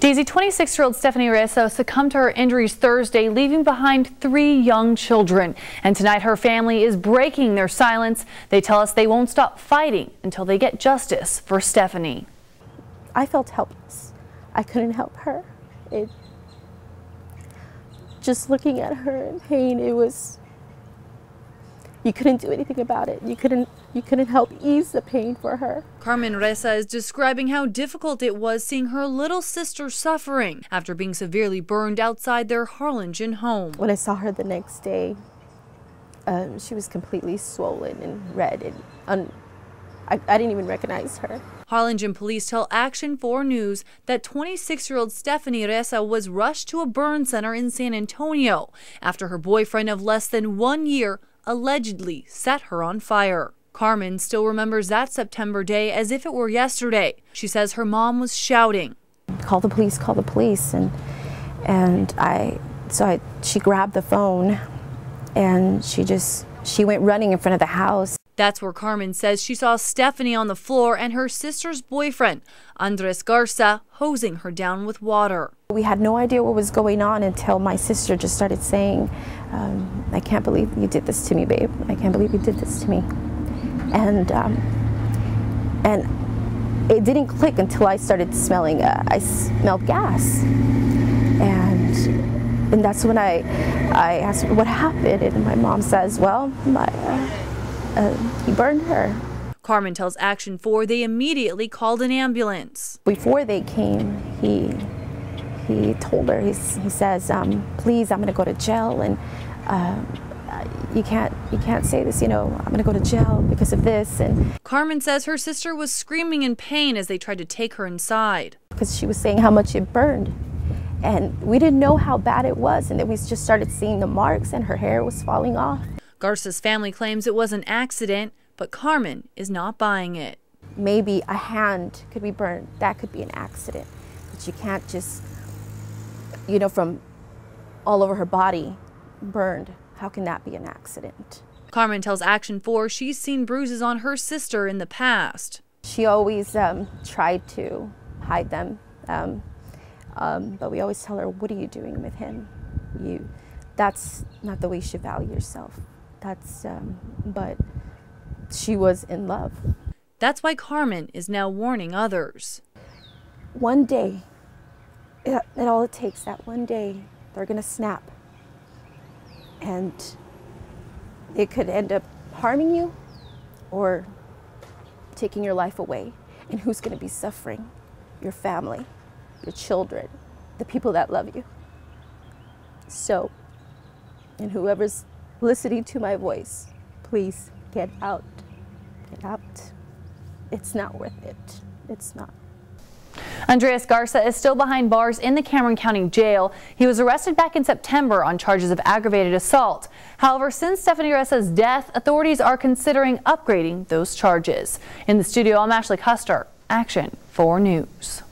Daisy, 26-year-old Stephanie Ressa succumbed to her injuries Thursday, leaving behind 3 young children. And tonight her family is breaking their silence. They tell us they won't stop fighting until they get justice for Stephanie. I felt helpless. I couldn't help her. Just looking at her in pain, you couldn't do anything about it. You couldn't help ease the pain for her. Carmen Ressa is describing how difficult it was seeing her little sister suffering after being severely burned outside their Harlingen home. When I saw her the next day, she was completely swollen and red, and I didn't even recognize her. Harlingen police tell Action 4 News that 26-year-old Stephanie Ressa was rushed to a burn center in San Antonio after her boyfriend of less than 1 year allegedly set her on fire. Carmen still remembers that September day as if it were yesterday. She says her mom was shouting, "Call the police, call the police." She grabbed the phone and she went running in front of the house. That's where Carmen says she saw Stephanie on the floor and her sister's boyfriend, Andres Garza, hosing her down with water. We had no idea what was going on until my sister just started saying, "I can't believe you did this to me, babe. I can't believe you did this to me." And it didn't click until I started smelling, I smelled gas. And that's when I asked what happened, and my mom says, "Well, he burned her." Carmen tells Action 4 they immediately called an ambulance. Before they came, he told her, he says, "Please, I'm going to go to jail, and you can't say this, I'm going to go to jail because of this." And Carmen says her sister was screaming in pain as they tried to take her inside. Because she was saying how much it burned, and we didn't know how bad it was, and then we just started seeing the marks, and her hair was falling off. Garza's family claims it was an accident, but Carmen is not buying it. Maybe a hand could be burned. That could be an accident. But you can't just, from all over her body burned. How can that be an accident? Carmen tells Action 4 she's seen bruises on her sister in the past. She always tried to hide them, but we always tell her, "What are you doing with him? That's not the way you should value yourself." But she was in love. That's why Carmen is now warning others. One day, all it takes, that one day, they're going to snap. And it could end up harming you or taking your life away. And who's going to be suffering? Your family, your children, the people that love you. So, and whoever's listening to my voice, please get out. Get out. It's not worth it. It's not. Andres Garza is still behind bars in the Cameron County Jail. He was arrested back in September on charges of aggravated assault. However, since Stephanie Ressa's death, authorities are considering upgrading those charges. In the studio, I'm Ashley Custer, Action 4 News.